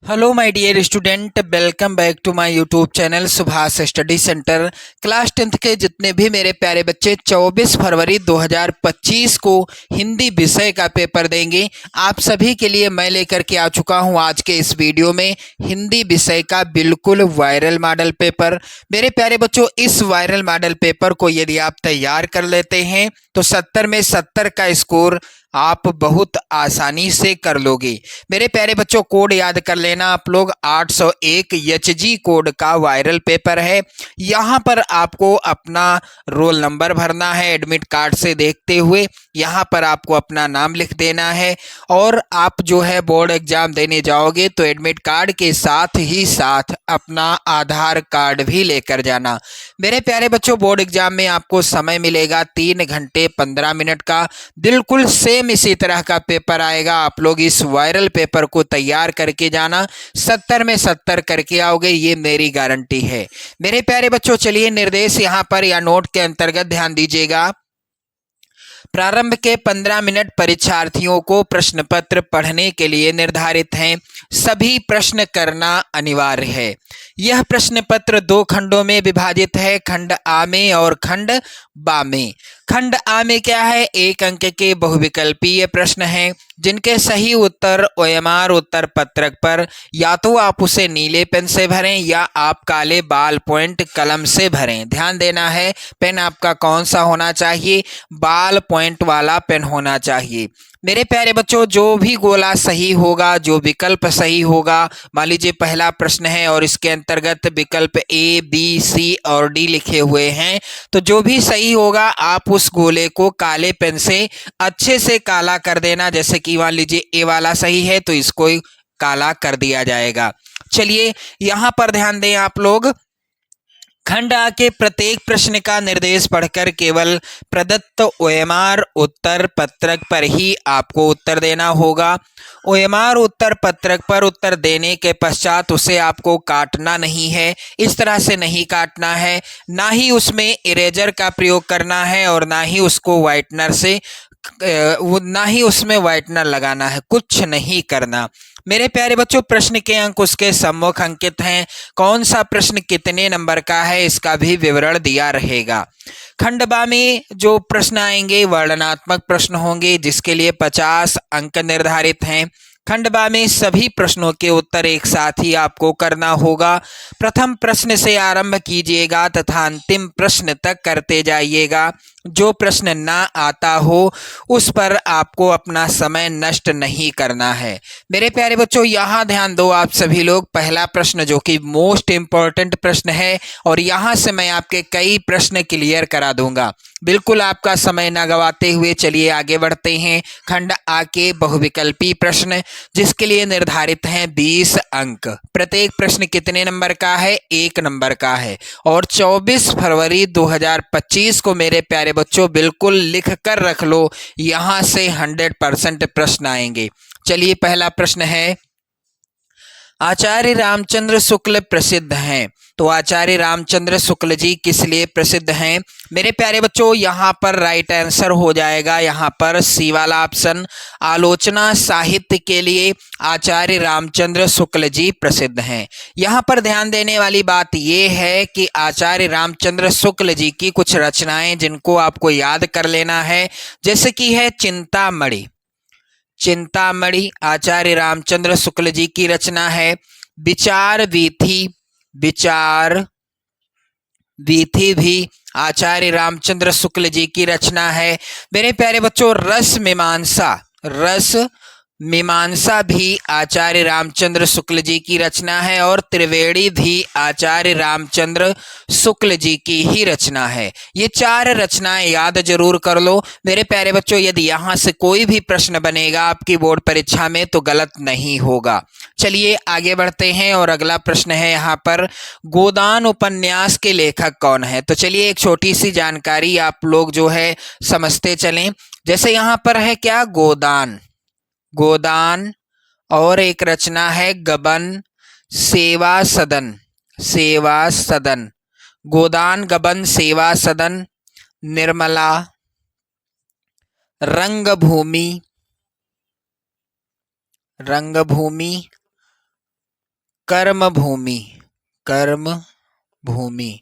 Hello my dear student, welcome back to my YouTube channel Subhash study centre. Class 10th के जितने भी मेरे प्यारे बच्चे 24 फरवरी 2025 को हिंदी विषय का पेपर देंगे, आप सभी के लिए मैं लेकर के आ चुका हूं आज के इस वीडियो में हिंदी विषय का बिल्कुल वायरल मॉडल पेपर। मेरे प्यारे बच्चों, इस वायरल मॉडल पेपर को यदि आप तैयार कर लेते हैं तो 70 में 70 का स्कोर आप बहुत आसानी से कर लोगे। मेरे प्यारे बच्चों, कोड याद कर लेना आप लोग। 801 एचजी कोड का वायरल पेपर है। यहाँ पर आपको अपना रोल नंबर भरना है एडमिट कार्ड से देखते हुए। यहाँ पर आपको अपना नाम लिख देना है और आप जो है बोर्ड एग्जाम देने जाओगे तो एडमिट कार्ड के साथ ही साथ अपना आधार कार्ड भी लेकर जाना। मेरे प्यारे बच्चों, बोर्ड एग्जाम में आपको समय मिलेगा 3 घंटे 15 मिनट का। बिल्कुल सेम इसी तरह का पेपर आएगा। आप लोग इस वायरल पेपर को तैयार करके जाना, 70 में 70 करके आओगे, ये मेरी गारंटी है। मेरे प्यारे बच्चों, चलिए निर्देश यहाँ पर या नोट के अंतर्गत ध्यान दीजिएगा। प्रारंभ के 15 मिनट परीक्षार्थियों को प्रश्न पत्र पढ़ने के लिए निर्धारित हैं। सभी प्रश्न करना अनिवार्य है। यह प्रश्न पत्र 2 खंडों में विभाजित है, खंड आ में और खंड बा में। खंड आ में क्या है? 1 अंक के बहुविकल्पीय प्रश्न हैं जिनके सही उत्तर ओएमआर उत्तर पत्रक पर या तो आप उसे नीले पेन से भरें या आप काले बाल पॉइंट कलम से भरें। ध्यान देना है, पेन आपका कौन सा होना चाहिए? बाल पॉइंट वाला पेन होना चाहिए। मेरे प्यारे बच्चों, जो भी गोला सही होगा, जो विकल्प सही होगा, मान लीजिए पहला प्रश्न है और इसके अंतर्गत विकल्प ए बी सी और डी लिखे हुए हैं, तो जो भी सही होगा आप उस गोले को काले पेन से अच्छे से काला कर देना। जैसे कि मान लीजिए ए वाला सही है तो इसको काला कर दिया जाएगा। चलिए यहाँ पर ध्यान दें आप लोग। खंड आ के प्रत्येक प्रश्न का निर्देश पढ़कर केवल प्रदत्त ओएमआर उत्तर पत्रक पर ही आपको उत्तर देना होगा। ओएमआर उत्तर पत्रक पर उत्तर देने के पश्चात उसे आपको काटना नहीं है, इस तरह से नहीं काटना है, ना ही उसमें इरेजर का प्रयोग करना है और ना ही उसको व्हाइटनर से ना ही उसमें व्हाइटनर लगाना है, कुछ नहीं करना। मेरे प्यारे बच्चों, प्रश्न के अंक उसके सम्मुख अंकित हैं। कौन सा प्रश्न कितने नंबर का है इसका भी विवरण दिया रहेगा। खंड बा में जो प्रश्न आएंगे वर्णनात्मक प्रश्न होंगे जिसके लिए 50 अंक निर्धारित हैं। खंड बा में सभी प्रश्नों के उत्तर एक साथ ही आपको करना होगा। प्रथम प्रश्न से आरंभ कीजिएगा तथा अंतिम प्रश्न तक करते जाइएगा। जो प्रश्न ना आता हो उस पर आपको अपना समय नष्ट नहीं करना है। मेरे प्यारे बच्चों, यहाँ ध्यान दो आप सभी लोग। पहला प्रश्न जो कि मोस्ट इम्पोर्टेंट प्रश्न है और यहाँ से मैं आपके कई प्रश्न क्लियर करा दूंगा। बिल्कुल आपका समय न गवाते हुए चलिए आगे बढ़ते हैं। खंड आ के बहुविकल्पी प्रश्न जिसके लिए निर्धारित हैं 20 अंक। प्रत्येक प्रश्न कितने नंबर का है? 1 नंबर का है। और 24 फरवरी 2025 को मेरे प्यारे बच्चों बिल्कुल लिख कर रख लो, यहां से 100% प्रश्न आएंगे। चलिए पहला प्रश्न है, आचार्य रामचंद्र शुक्ल प्रसिद्ध हैं। तो आचार्य रामचंद्र शुक्ल जी किस लिए प्रसिद्ध हैं? मेरे प्यारे बच्चों, यहाँ पर राइट आंसर हो जाएगा यहाँ पर सी वाला ऑप्शन। आलोचना साहित्य के लिए आचार्य रामचंद्र शुक्ल जी प्रसिद्ध हैं। यहाँ पर ध्यान देने वाली बात यह है कि आचार्य रामचंद्र शुक्ल जी की कुछ रचनाएं जिनको आपको याद कर लेना है, जैसे कि है चिंतामणि। चिंतामणि आचार्य रामचंद्र शुक्ल जी की रचना है। विचार वीथी, विचार वीथी भी आचार्य रामचंद्र शुक्ल जी की रचना है। मेरे प्यारे बच्चों, रस मीमांसा, रस मीमांसा भी आचार्य रामचंद्र शुक्ल जी की रचना है और त्रिवेणी भी आचार्य रामचंद्र शुक्ल जी की ही रचना है। ये 4 रचनाएं याद जरूर कर लो मेरे प्यारे बच्चों। यदि यहाँ से कोई भी प्रश्न बनेगा आपकी बोर्ड परीक्षा में तो गलत नहीं होगा। चलिए आगे बढ़ते हैं और अगला प्रश्न है यहाँ पर, गोदान उपन्यास के लेखक कौन है? तो चलिए एक छोटी सी जानकारी आप लोग जो है समझते चलें। जैसे यहाँ पर है क्या, गोदान, गोदान और एक रचना है गबन सेवा सदन, सेवा सदन। गोदान, गबन, सेवा सदन, निर्मला, रंगभूमि, रंगभूमि, रंगभूमि, रंगभूमि, निर्मला, रंगभूमि, निर्मला, रंगभूमि, निर्मला, रंगभूमि, निर्मला, रंगभूमि, निर्मला, रंगभूमि, निर्मला, रंगभूमि, निर्मला, रंगभूमि, निर्मला, रंगभूमि, निर्मला, रंगभूमि, कर्म भूमि, कर्म भूमि।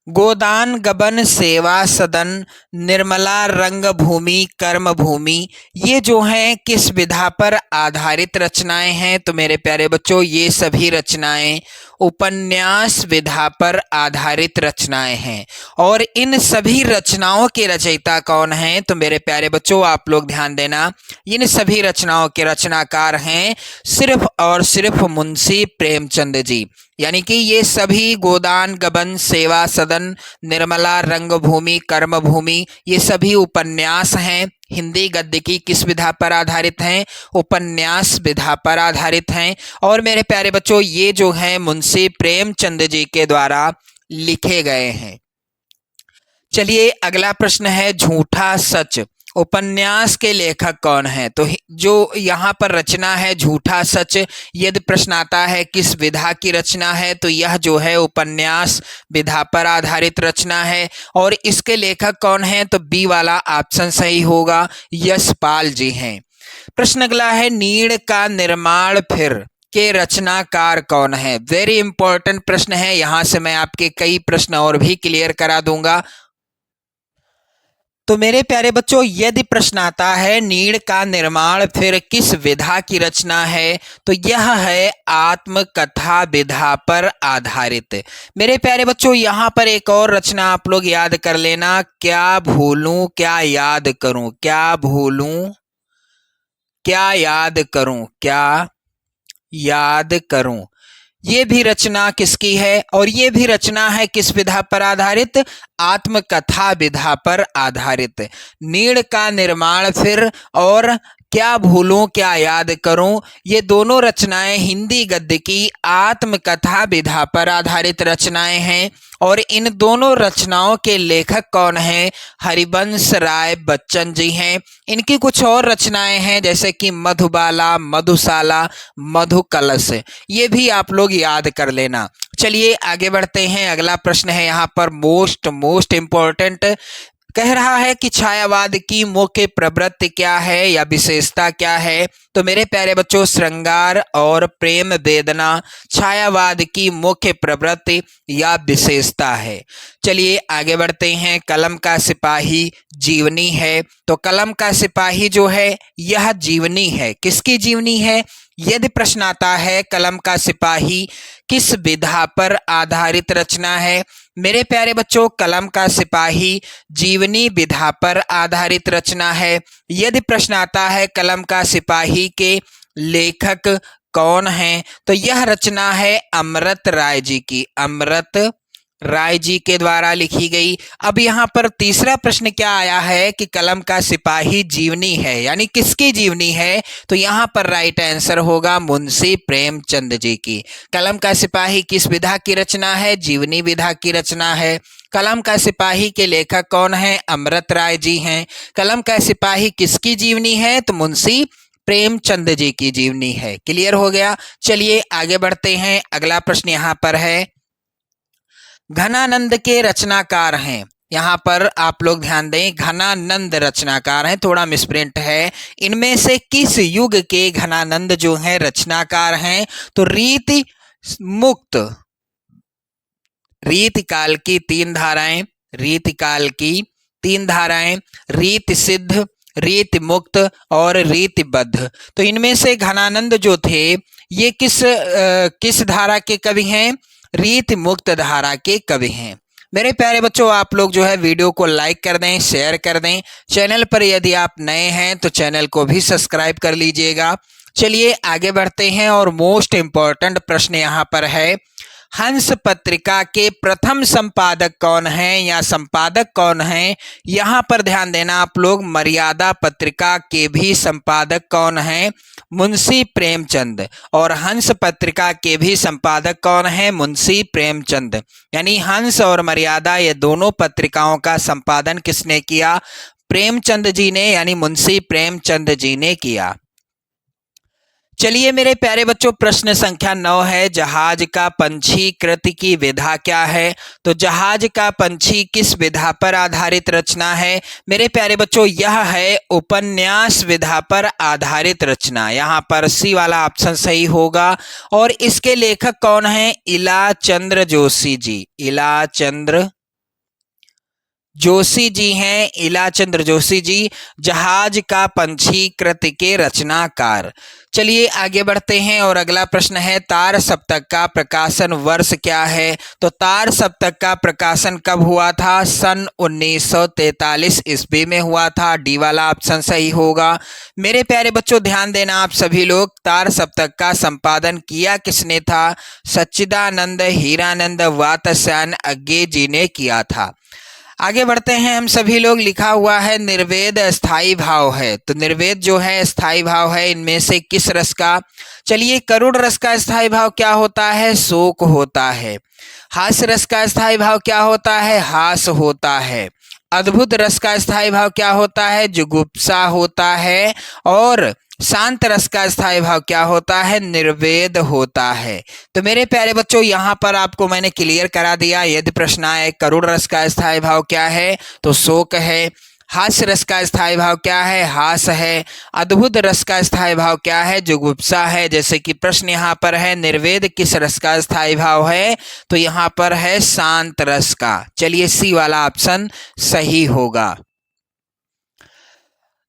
गोदान गबन सेवा सदन, निर्मला रंग भूमि, कर्म भूमि, ये जो हैं किस विधा पर आधारित रचनाएं हैं? तो मेरे प्यारे बच्चों ये सभी रचनाएं उपन्यास विधा पर आधारित रचनाएं हैं। और इन सभी रचनाओं के रचयिता कौन हैं? तो मेरे प्यारे बच्चों आप लोग ध्यान देना, इन सभी रचनाओं के रचनाकार हैं सिर्फ और सिर्फ मुंशी प्रेमचंद जी। यानी कि ये सभी गोदान गबन सेवा सदन, निर्मला रंगभूमि, कर्म भूमि, ये सभी उपन्यास हैं। हिंदी गद्य की किस विधा पर आधारित हैं? उपन्यास विधा पर आधारित हैं। और मेरे प्यारे बच्चों ये जो हैं मुंशी प्रेमचंद जी के द्वारा लिखे गए हैं। चलिए अगला प्रश्न है, झूठा सच उपन्यास के लेखक कौन है? तो जो यहाँ पर रचना है झूठा सच, यदि प्रश्न आता है किस विधा की रचना है, तो यह जो है उपन्यास विधा पर आधारित रचना है। और इसके लेखक कौन है? तो बी वाला ऑप्शन सही होगा, यशपाल जी हैं। प्रश्न अगला है, नीड़ का निर्माण फिर के रचनाकार कौन है? वेरी इंपॉर्टेंट प्रश्न है, यहां से मैं आपके कई प्रश्न और भी क्लियर करा दूंगा। तो मेरे प्यारे बच्चों यदि प्रश्न आता है नीड़ का निर्माण फिर किस विधा की रचना है, तो यह है आत्मकथा विधा पर आधारित। मेरे प्यारे बच्चों यहाँ पर एक और रचना आप लोग याद कर लेना, क्या भूलूं क्या याद करूं, क्या भूलूं क्या याद करूं, क्या याद करूं। ये भी रचना किसकी है? और ये भी रचना है किस विधा पर आधारित? आत्मकथा विधा पर आधारित। नीड़ का निर्माण फिर और क्या भूलूं क्या याद करूं, ये दोनों रचनाएं हिंदी गद्य की आत्मकथा विधा पर आधारित रचनाएं हैं। और इन दोनों रचनाओं के लेखक कौन हैं? हरिवंश राय बच्चन जी हैं। इनकी कुछ और रचनाएं हैं जैसे कि मधुबाला, मधुशाला, मधुकलश, ये भी आप लोग याद कर लेना। चलिए आगे बढ़ते हैं। अगला प्रश्न है यहाँ पर मोस्ट इंपॉर्टेंट, कह रहा है कि छायावाद की मुख्य प्रवृत्ति क्या है या विशेषता क्या है? तो मेरे प्यारे बच्चों श्रृंगार और प्रेम वेदना छायावाद की मुख्य प्रवृत्ति या विशेषता है। चलिए आगे बढ़ते हैं। कलम का सिपाही जीवनी है, तो कलम का सिपाही जो है यह जीवनी है। किसकी जीवनी है? यदि प्रश्न आता है कलम का सिपाही किस विधा पर आधारित रचना है, मेरे प्यारे बच्चों कलम का सिपाही जीवनी विधा पर आधारित रचना है। यदि प्रश्न आता है कलम का सिपाही के लेखक कौन हैं, तो यह रचना है अमृत राय जी की, अमृत राय जी के द्वारा लिखी गई। अब यहाँ पर तीसरा प्रश्न क्या आया है कि कलम का सिपाही जीवनी है, यानी किसकी जीवनी है? तो यहाँ पर राइट आंसर होगा मुंशी प्रेमचंद जी की। कलम का सिपाही किस विधा की रचना है? जीवनी विधा की रचना है। कलम का सिपाही के लेखक कौन है? अमृत राय जी हैं। कलम का सिपाही किसकी जीवनी है? तो मुंशी प्रेमचंद जी की जीवनी है। क्लियर हो गया। चलिए आगे बढ़ते हैं। अगला प्रश्न यहाँ पर है, घनानंद के रचनाकार हैं। यहाँ पर आप लोग ध्यान दें, घनानंद रचनाकार हैं, थोड़ा मिसप्रिंट है। इनमें से किस युग के घनानंद जो हैं रचनाकार हैं? तो रीति मुक्त, रीतिकाल की तीन धाराएं, रीतिकाल की तीन धाराएं, रीति सिद्ध, रीति मुक्त और रीतिबद्ध। तो इनमें से घनानंद जो थे ये किस धारा के कवि हैं? रीति मुक्त धारा के कवि हैं। मेरे प्यारे बच्चों आप लोग जो है वीडियो को लाइक कर दें, शेयर कर दें। चैनल पर यदि आप नए हैं तो चैनल को भी सब्सक्राइब कर लीजिएगा। चलिए आगे बढ़ते हैं। और मोस्ट इंपॉर्टेंट प्रश्न यहाँ पर है, हंस पत्रिका के प्रथम संपादक कौन हैं या संपादक कौन हैं? यहाँ पर ध्यान देना आप लोग, मर्यादा पत्रिका के भी संपादक कौन हैं? मुंशी प्रेमचंद। और हंस पत्रिका के भी संपादक कौन हैं? मुंशी प्रेमचंद। यानी हंस और मर्यादा ये दोनों पत्रिकाओं का संपादन किसने किया? प्रेमचंद जी ने, यानी मुंशी प्रेमचंद जी ने किया। चलिए मेरे प्यारे बच्चों, प्रश्न संख्या 9 है, जहाज का पंछीकृत की विधा क्या है। तो जहाज का पंछी किस विधा पर आधारित रचना है मेरे प्यारे बच्चों, यह है उपन्यास विधा पर आधारित रचना। यहाँ पर सी वाला ऑप्शन सही होगा। और इसके लेखक कौन है? इलाचंद्र जोशी जी। इलाचंद्र जोशी जी हैं, इलाचंद्र जोशी जी, जहाज का पंछीकृत के रचनाकार। चलिए आगे बढ़ते हैं और अगला प्रश्न है, तार सप्तक का प्रकाशन वर्ष क्या है। तो तार सप्तक का प्रकाशन कब हुआ था? सन 1943 ईस्वी में हुआ था। डी वाला ऑप्शन सही होगा। मेरे प्यारे बच्चों ध्यान देना आप सभी लोग, तार सप्तक का संपादन किया किसने था? सच्चिदानंद हीरानंद वात्स्यायन अज्ञे जी ने किया था। आगे बढ़ते हैं हम सभी लोग। लिखा हुआ है निर्वेद स्थाई भाव है। तो निर्वेद जो है स्थाई भाव है, इनमें से किस रस का? चलिए, करुण रस का स्थाई भाव क्या होता है? शोक होता है। हास्य रस का स्थाई भाव क्या होता है? हास होता है। अद्भुत रस का स्थाई भाव क्या होता है? जुगुप्सा होता है। और शांत रस का स्थाई भाव क्या होता है? निर्वेद होता है। तो मेरे प्यारे बच्चों, यहाँ पर आपको मैंने क्लियर करा दिया। यदि प्रश्न आए करुण रस का स्थाई भाव क्या है, तो शोक है। हास्य रस का स्थाई भाव क्या है? हास है। अद्भुत रस का स्थाई भाव क्या है? जुगुप्सा है। जैसे कि प्रश्न यहाँ पर है, निर्वेद किस रस का स्थाई भाव है? तो यहाँ पर है शांत रस का। चलिए सी वाला ऑप्शन सही होगा।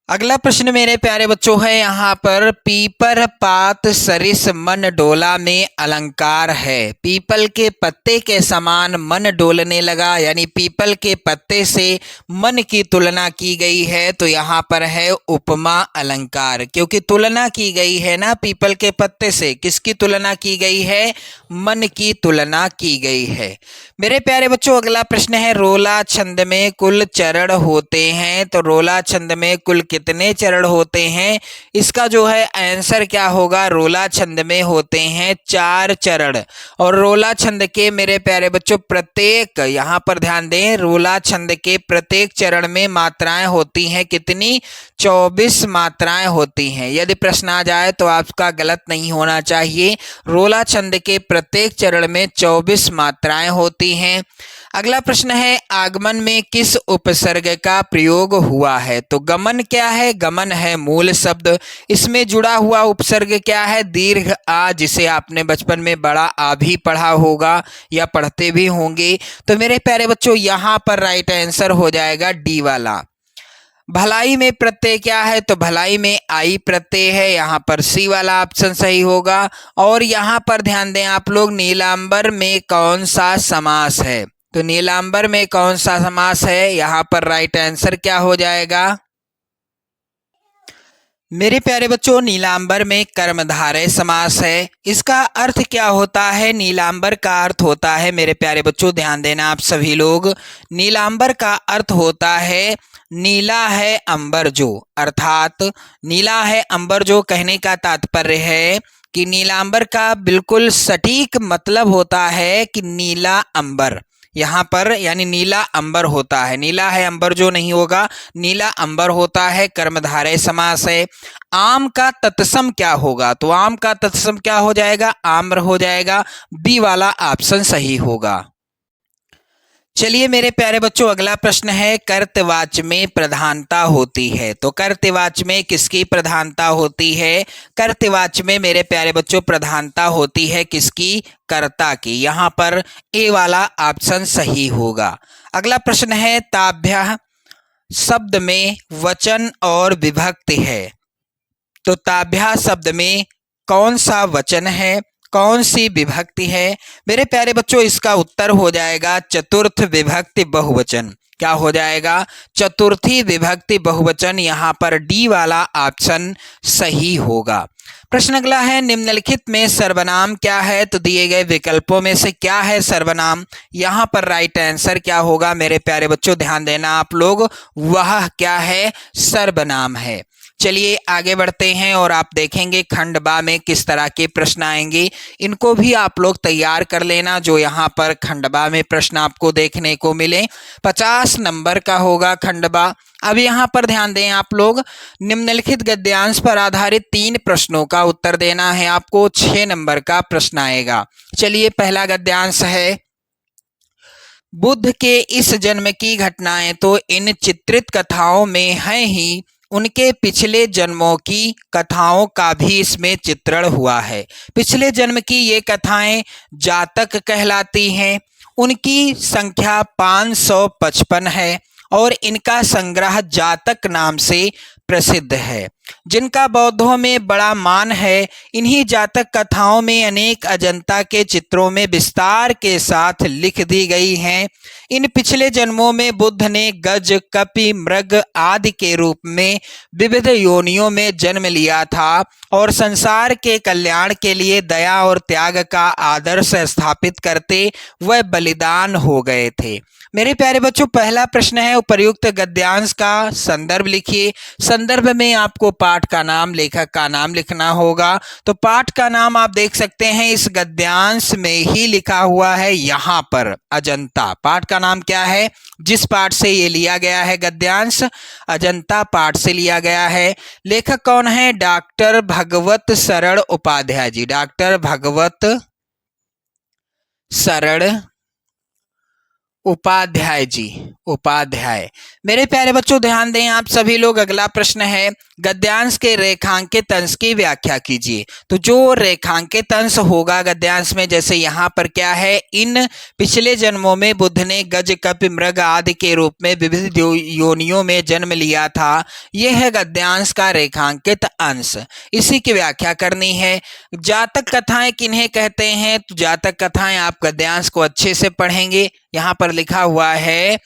अगला प्रश्न मेरे प्यारे बच्चों है यहाँ पर, पीपर पात सरिस मन डोला में अलंकार है। पीपल के पत्ते के समान मन डोलने लगा, यानी पीपल के पत्ते से मन की तुलना की गई है। तो यहाँ पर है उपमा अलंकार, क्योंकि तुलना की गई है ना पीपल के पत्ते से। किसकी तुलना की गई है? मन की तुलना की गई है। मेरे प्यारे बच्चों अगला प्रश्न है, रोला छंद में कुल चरण होते हैं। तो रोला छंद में कुल कितने चरण होते हैं? इसका जो है आंसर क्या होगा? रोला छंद में होते हैं 4 चरण। और रोला छंद के मेरे प्यारे बच्चों प्रत्येक, यहाँ पर ध्यान दें, रोला छंद के प्रत्येक चरण में मात्राएं होती हैं कितनी? 24 मात्राएं होती हैं। यदि प्रश्न आ जाए तो आपका गलत नहीं होना चाहिए। रोला छंद के प्रत्येक चरण में 24 मात्राएं होती हैं। अगला प्रश्न है, आगमन में किस उपसर्ग का प्रयोग हुआ है? तो गमन क्या है? गमन है मूल शब्द। इसमें जुड़ा हुआ उपसर्ग क्या है? दीर्घ आ, जिसे आपने बचपन में बड़ा आ भी पढ़ा होगा या पढ़ते भी होंगे। तो मेरे प्यारे बच्चों यहाँ पर राइट आंसर हो जाएगा डी वाला। भलाई में प्रत्यय क्या है? तो भलाई में आई प्रत्यय है। यहाँ पर सी वाला ऑप्शन सही होगा। और यहाँ पर ध्यान दें आप लोग, नीलांबर में कौन सा समास है? तो नीलांबर में कौन सा समास है? यहाँ पर राइट आंसर क्या हो जाएगा? मेरे प्यारे बच्चों नीलांबर में कर्मधारय समास है। इसका अर्थ क्या होता है? नीलांबर का अर्थ होता है, मेरे प्यारे बच्चों ध्यान देना आप सभी लोग, नीलांबर का अर्थ होता है नीला है अंबर जो, अर्थात नीला है अंबर जो कहने का तात्पर्य है कि नीलांबर का बिल्कुल सटीक मतलब होता है कि नीला अंबर। यहाँ पर यानी नीला अंबर होता है, नीला है अंबर जो नहीं होगा, नीला अंबर होता है, कर्मधारय समास है। आम का तत्सम क्या होगा? तो आम का तत्सम क्या हो जाएगा? आम्र हो जाएगा। बी वाला ऑप्शन सही होगा। चलिए मेरे प्यारे बच्चों अगला प्रश्न है, कर्तवाच्य में प्रधानता होती है। तो कर्तवाच्य में किसकी प्रधानता होती है? कर्तवाच्य में मेरे प्यारे बच्चों प्रधानता होती है किसकी? कर्ता की। यहाँ पर ए वाला ऑप्शन सही होगा। अगला प्रश्न है, ताभ्यः शब्द में वचन और विभक्ति है। तो ताभ्यः शब्द में कौन सा वचन है, कौन सी विभक्ति है? मेरे प्यारे बच्चों इसका उत्तर हो जाएगा चतुर्थ विभक्ति बहुवचन। क्या हो जाएगा? चतुर्थी विभक्ति बहुवचन। यहाँ पर डी वाला ऑप्शन सही होगा। प्रश्न अगला है, निम्नलिखित में सर्वनाम क्या है? तो दिए गए विकल्पों में से क्या है सर्वनाम? यहाँ पर राइट आंसर क्या होगा मेरे प्यारे बच्चों? ध्यान देना आप लोग, वह क्या है? सर्वनाम है। चलिए आगे बढ़ते हैं और आप देखेंगे खंड बा में किस तरह के प्रश्न आएंगे। इनको भी आप लोग तैयार कर लेना। जो यहाँ पर खंड बा में प्रश्न आपको देखने को मिले 50 नंबर का होगा खंड बा। अब यहाँ पर ध्यान दें आप लोग, निम्नलिखित गद्यांश पर आधारित 3 प्रश्नों का उत्तर देना है आपको। 6 नंबर का प्रश्न आएगा। चलिए पहला गद्यांश है, बुद्ध के इस जन्म की घटनाएं तो इन चित्रित कथाओं में हैं ही, उनके पिछले जन्मों की कथाओं का भी इसमें चित्रण हुआ है। पिछले जन्म की ये कथाएं जातक कहलाती हैं। उनकी संख्या 555 है और इनका संग्रह जातक नाम से प्रसिद्ध है, जिनका बौद्धों में बड़ा मान है। इन्हीं जातक कथाओं में अनेक अजंता के चित्रों में विस्तार के साथ लिख दी गई हैं। इन पिछले जन्मों में बुद्ध ने गज, कपि, मृग आदि के रूप में विविध योनियों में जन्म लिया था और संसार के कल्याण के लिए दया और त्याग का आदर्श स्थापित करते वह बलिदान हो गए थे। मेरे प्यारे बच्चों, पहला प्रश्न है, उपर्युक्त गद्यांश का संदर्भ लिखिए। संदर्भ में आपको पाठ का नाम, लेखक का नाम लिखना होगा। तो पाठ का नाम आप देख सकते हैं इस गद्यांश में ही लिखा हुआ है, यहाँ पर अजंता। पाठ का नाम क्या है? जिस पाठ से ये लिया गया है गद्यांश, अजंता पाठ से लिया गया है। लेखक कौन है? डॉक्टर भगवत शरण उपाध्याय जी। डॉक्टर भगवत शरण उपाध्याय जी, उपाध्याय। मेरे प्यारे बच्चों ध्यान दें आप सभी लोग। अगला प्रश्न है, गद्यांश के रेखांकित अंश की व्याख्या कीजिए। तो जो रेखांकित अंश होगा गद्यांश में, जैसे यहाँ पर क्या है, इन पिछले जन्मों में बुद्ध ने गज, कपि, मृग आदि के रूप में विविध योनियों में जन्म लिया था। यह है गद्यांश का रेखांकित अंश। इसी की व्याख्या करनी है। जातक कथाएं किन्हें कहते हैं? तो जातक कथाएं आप गद्यांश को अच्छे से पढ़ेंगे। यहाँ पर लिखा हुआ है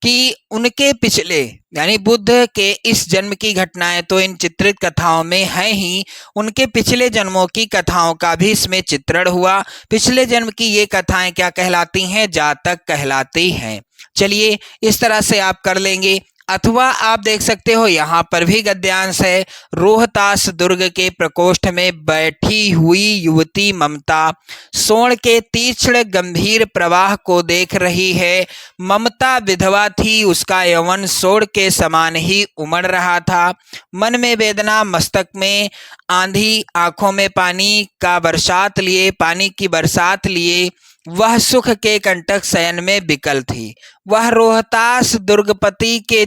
कि उनके पिछले, यानी बुद्ध के इस जन्म की घटनाएं तो इन चित्रित कथाओं में है ही, उनके पिछले जन्मों की कथाओं का भी इसमें चित्रण हुआ। पिछले जन्म की ये कथाएं क्या कहलाती हैं? जातक कहलाती हैं। चलिए इस तरह से आप कर लेंगे। अथवा आप देख सकते हो यहाँ पर भी गद्यांश है, रोहतास दुर्ग के प्रकोष्ठ में बैठी हुई युवती ममता सोण के तीक्ष्ण गंभीर प्रवाह को देख रही है। ममता विधवा थी, उसका यौवन सोण के समान ही उमड़ रहा था। मन में वेदना, मस्तक में आंधी, आंखों में पानी की बरसात लिए वह सुख के कंटक शयन में विकल थी। वह रोहतास दुर्गपति के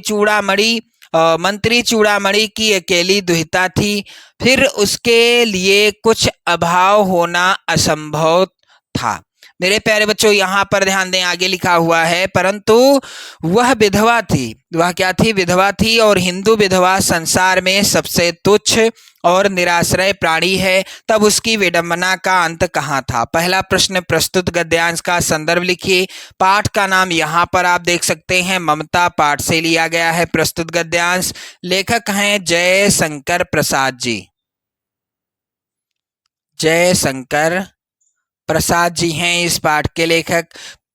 मंत्री चूड़ामणि की अकेली दुहिता थी। फिर उसके लिए कुछ अभाव होना असंभव था। मेरे प्यारे बच्चों यहाँ पर ध्यान दें, आगे लिखा हुआ है, परंतु वह विधवा थी। वह क्या थी? विधवा थी। और हिंदू विधवा संसार में सबसे तुच्छ और निराश्रय प्राणी है। तब उसकी विडंबना का अंत कहाँ था? पहला प्रश्न, प्रस्तुत गद्यांश का संदर्भ लिखिए। पाठ का नाम यहाँ पर आप देख सकते हैं, ममता पाठ से लिया गया है प्रस्तुत गद्यांश। लेखक हैं जयशंकर प्रसाद जी। जयशंकर प्रसाद जी हैं इस पाठ के लेखक।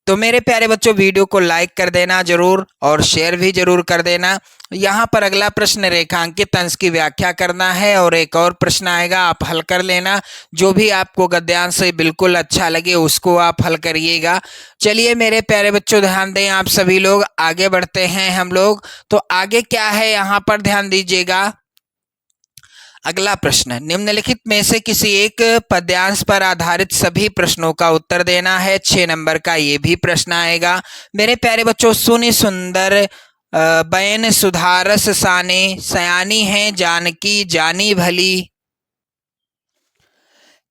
तो मेरे प्यारे बच्चों वीडियो को लाइक कर देना जरूर और शेयर भी जरूर कर देना। यहाँ पर अगला प्रश्न, रेखांकित अंश की व्याख्या करना है और एक और प्रश्न आएगा, आप हल कर लेना। जो भी आपको गद्यांश से बिल्कुल अच्छा लगे उसको आप हल करिएगा। चलिए मेरे प्यारे बच्चों ध्यान दें आप सभी लोग, आगे बढ़ते हैं हम लोग। तो आगे क्या है यहाँ पर ध्यान दीजिएगा। अगला प्रश्न, निम्नलिखित में से किसी एक पद्यांश पर आधारित सभी प्रश्नों का उत्तर देना है। 6 नंबर का ये भी प्रश्न आएगा। मेरे प्यारे बच्चों, सुनि सुंदर बैन सुधारस साने, सयानी हैं जानकी जानी भली,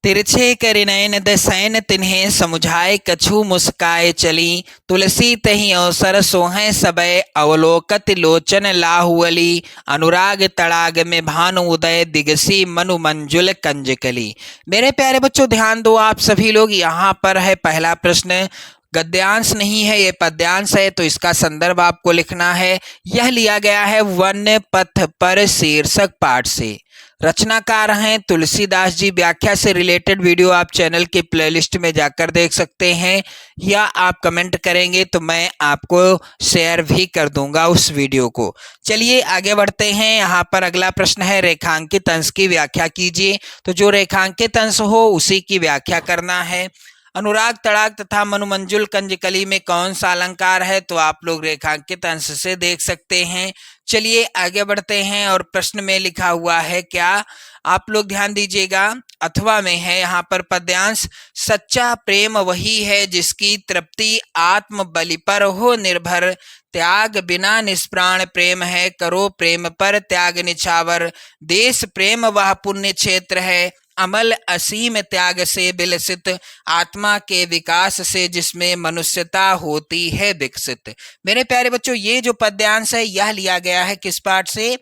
तिरछे करिनयन दसैन तिन्हें समुझाए कछु मुस्काए चली, तुलसी तहि अवसर सोहें सबय अवलोकत लोचन लाहुअली, अनुराग तड़ाग में भानु उदय दिगसी मनु मंजुल कंजकली। मेरे प्यारे बच्चों ध्यान दो आप सभी लोग, यहाँ पर है पहला प्रश्न, गद्यांश नहीं है, ये पद्यांश है, तो इसका संदर्भ आपको लिखना है। यह लिया गया है वन्य पथ पर शीर्षक पाठ से। रचनाकार हैं तुलसीदास जी। व्याख्या से रिलेटेड वीडियो आप चैनल के प्लेलिस्ट में जाकर देख सकते हैं, या आप कमेंट करेंगे तो मैं आपको शेयर भी कर दूंगा उस वीडियो को। चलिए आगे बढ़ते हैं। यहाँ पर अगला प्रश्न है, रेखांकित अंश की व्याख्या कीजिए। तो जो रेखांकित अंश हो उसी की व्याख्या करना है। अनुराग तड़ाक तथा मनुमंजुल कंजकली में कौन सा अलंकार है? तो आप लोग रेखांकित अंश से देख सकते हैं। चलिए आगे बढ़ते हैं, और प्रश्न में लिखा हुआ है क्या, आप लोग ध्यान दीजिएगा। अथवा में है यहाँ पर पद्यांश, सच्चा प्रेम वही है जिसकी तृप्ति आत्म बलि पर हो निर्भर, त्याग बिना निष्प्राण प्रेम है, करो प्रेम पर त्याग निछावर, देश प्रेम वह पुण्य क्षेत्र है, अमल असीम त्याग से विलसित, आत्मा के विकास से जिसमें मनुष्यता होती है विकसित। मेरे प्यारे बच्चों, ये जो पद्यांश है यह लिया गया है किस पाठ से?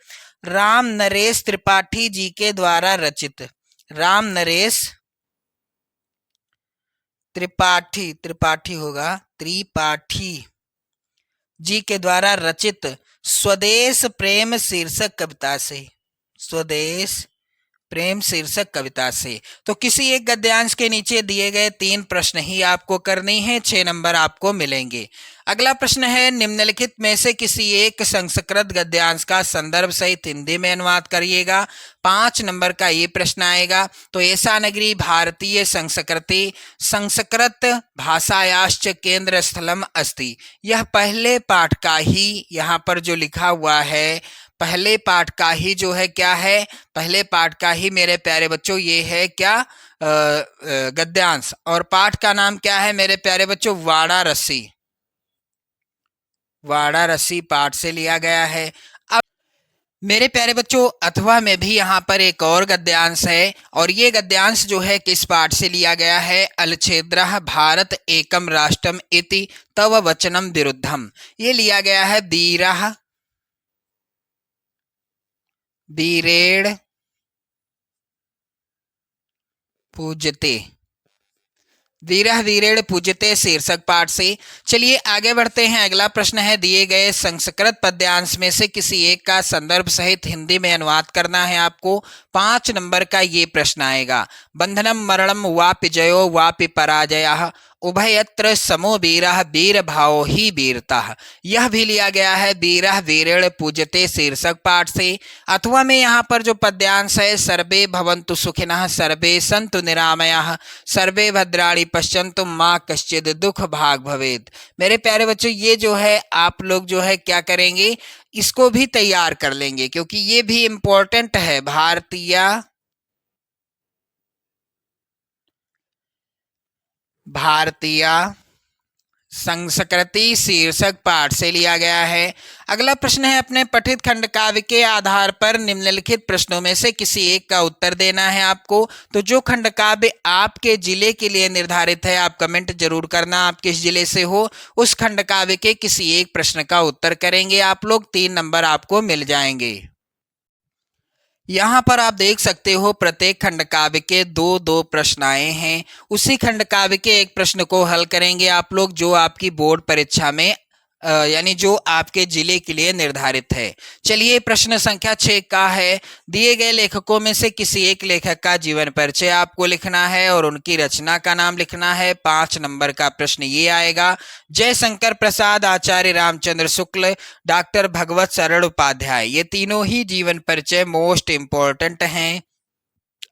राम नरेश त्रिपाठी जी के द्वारा रचित। राम नरेश त्रिपाठी, त्रिपाठी होगा, त्रिपाठी जी के द्वारा रचित स्वदेश प्रेम शीर्षक कविता से। स्वदेश प्रेम शीर्षक कविता से। तो किसी एक गद्यांश के नीचे दिए गए 3 प्रश्न ही आपको करनी है, 6 नंबर आपको मिलेंगे। अगला प्रश्न है, निम्नलिखित में से किसी एक संस्कृत गद्यांश का संदर्भ सहित हिंदी में अनुवाद करिएगा। 5 नंबर का ये प्रश्न आएगा। तो ऐसा नगरी भारतीय संस्कृति संस्कृत भाषायाश्च केंद्र स्थलम अस्ति। यह पहले पाठ का ही यहाँ पर जो लिखा हुआ है, पहले पाठ का ही जो है क्या है, पहले पाठ का ही मेरे प्यारे बच्चों ये है क्या, गद्यांश। और पाठ का नाम क्या है मेरे प्यारे बच्चों? वाराणसी। वाराणसी पाठ से लिया गया है। अब मेरे प्यारे बच्चों, अथवा में भी यहाँ पर एक और गद्यांश है, और ये गद्यांश जो है किस पाठ से लिया गया है? अलछेद्रः भारत एकम राष्ट्रम इति तव वचनम विरुद्धम। ये लिया गया है वीरः वीरेण पूजते, वीरः वीरेण पूजते शीर्षक पाठ से। चलिए आगे बढ़ते हैं। अगला प्रश्न है, दिए गए संस्कृत पद्यांश में से किसी एक का संदर्भ सहित हिंदी में अनुवाद करना है आपको। 5 नंबर का ये प्रश्न आएगा। बंधनम मरणम वापि जयो वापि पराजयः, उभयत्र समो वीरः वीर भावो ही वीरता। यह भी लिया गया है वीरः वीरेण पूजते शीर्षक पाठ से। अथवा में यहाँ पर जो पद्यांश है, सर्वे भवन्तु सुखिनः सर्वे सन्तु निरामयाः सर्वे भद्राणि पश्यन्तु मा कश्चित् दुख भाग भवेत्। मेरे प्यारे बच्चों, ये जो है आप लोग जो है क्या करेंगे, इसको भी तैयार कर लेंगे, क्योंकि ये भी इम्पोर्टेंट है। भारतीय संस्कृति शीर्षक पाठ से लिया गया है। अगला प्रश्न है, अपने पठित खंड काव्य के आधार पर निम्नलिखित प्रश्नों में से किसी एक का उत्तर देना है आपको। तो जो खंड काव्य आपके जिले के लिए निर्धारित है, आप कमेंट जरूर करना आप किस जिले से हो, उस खंड काव्य के किसी एक प्रश्न का उत्तर करेंगे आप लोग। 3 नंबर आपको मिल जाएंगे। यहाँ पर आप देख सकते हो प्रत्येक खंड काव्य के 2-2 प्रश्न आए हैं। उसी खंड काव्य के एक प्रश्न को हल करेंगे आप लोग, जो आपकी बोर्ड परीक्षा में यानी जो आपके जिले के लिए निर्धारित है। चलिए प्रश्न संख्या 6 का है, दिए गए लेखकों में से किसी एक लेखक का जीवन परिचय आपको लिखना है और उनकी रचना का नाम लिखना है। 5 नंबर का प्रश्न ये आएगा। जयशंकर प्रसाद, आचार्य रामचंद्र शुक्ल, डॉक्टर भगवत सरल उपाध्याय, ये तीनों ही जीवन परिचय मोस्ट इंपॉर्टेंट हैं।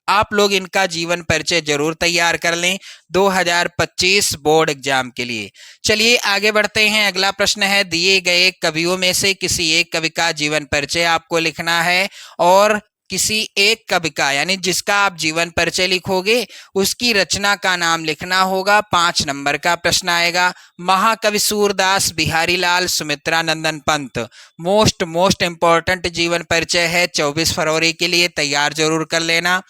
आप लोग इनका जीवन परिचय जरूर तैयार कर लें 2025 बोर्ड एग्जाम के लिए। चलिए आगे बढ़ते हैं। अगला प्रश्न है, दिए गए कवियों में से किसी एक कवि का जीवन परिचय आपको लिखना है, और किसी एक कवि का यानी जिसका आप जीवन परिचय लिखोगे उसकी रचना का नाम लिखना होगा। 5 नंबर का प्रश्न आएगा। महाकवि सूरदास, बिहारी लाल, सुमित्रा नंदन पंत, मोस्ट इंपॉर्टेंट जीवन परिचय है 24 फरवरी के लिए, तैयार जरूर कर लेना।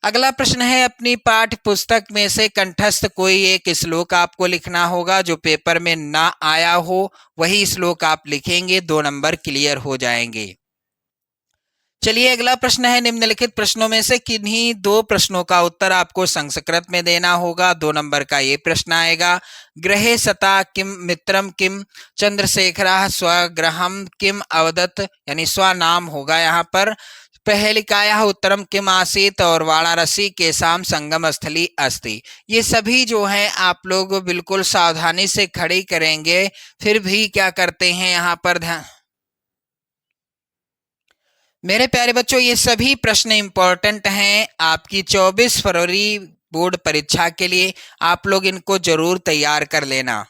अगला प्रश्न है, अपनी पाठ्य पुस्तक में से कंठस्थ कोई एक श्लोक आपको लिखना होगा, जो पेपर में ना आया हो वही श्लोक आप लिखेंगे, 2 नंबर क्लियर हो जाएंगे। चलिए अगला प्रश्न है, निम्नलिखित प्रश्नों में से किन्हीं दो प्रश्नों का उत्तर आपको संस्कृत में देना होगा। 2 नंबर का ये प्रश्न आएगा, ग्रहे सता किम मित्रम किम चंद्रशेखरः स्वग्रहम किम अवदत्, यानी स्वनाम होगा यहाँ पर। पहेलिकायाः उत्तरम किम आसीत और वाराणसी के साम संगम स्थली अस्ति। ये सभी जो हैं आप लोग बिल्कुल सावधानी से खड़ी करेंगे, फिर भी क्या करते हैं यहाँ पर ध्यान। मेरे प्यारे बच्चों, ये सभी प्रश्न इंपॉर्टेंट हैं आपकी 24 फरवरी बोर्ड परीक्षा के लिए। आप लोग इनको जरूर तैयार कर लेना।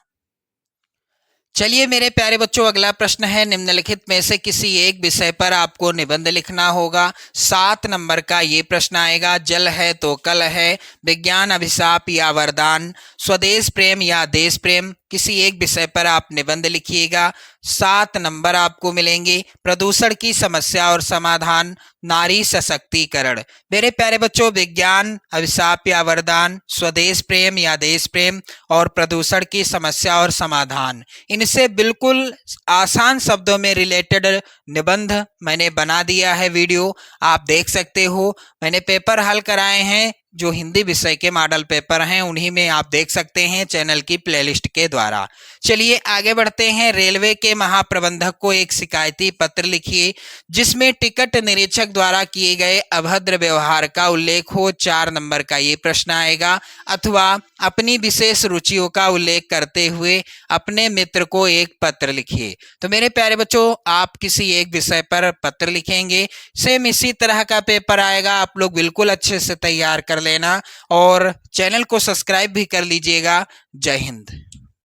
चलिए मेरे प्यारे बच्चों, अगला प्रश्न है, निम्नलिखित में से किसी एक विषय पर आपको निबंध लिखना होगा। 7 नंबर का ये प्रश्न आएगा, जल है तो कल है, विज्ञान अभिशाप या वरदान, स्वदेश प्रेम या देश प्रेम। किसी एक विषय पर आप निबंध लिखिएगा। 7 नंबर आपको मिलेंगे। प्रदूषण की समस्या और समाधान, नारी सशक्तिकरण। मेरे प्यारे बच्चों, विज्ञान अभिशाप या वरदान, स्वदेश प्रेम या देश प्रेम और प्रदूषण की समस्या और समाधान, इनसे बिल्कुल आसान शब्दों में रिलेटेड निबंध मैंने बना दिया है। वीडियो आप देख सकते हो। मैंने पेपर हल कराए हैं, जो हिंदी विषय के मॉडल पेपर हैं, उन्हीं में आप देख सकते हैं चैनल की प्लेलिस्ट के द्वारा। चलिए आगे बढ़ते हैं। रेलवे के महाप्रबंधक को एक शिकायती पत्र लिखिए जिसमें टिकट निरीक्षक द्वारा किए गए अभद्र व्यवहार का उल्लेख हो। 4 नंबर का ये प्रश्न आएगा। अथवा अपनी विशेष रुचियों का उल्लेख करते हुए अपने मित्र को एक पत्र लिखिए। तो मेरे प्यारे बच्चों, आप किसी एक विषय पर पत्र लिखेंगे। सेम इसी तरह का पेपर आएगा, आप लोग बिल्कुल अच्छे से तैयार कर लेना और चैनल को सब्सक्राइब भी कर लीजिएगा। जय हिंद।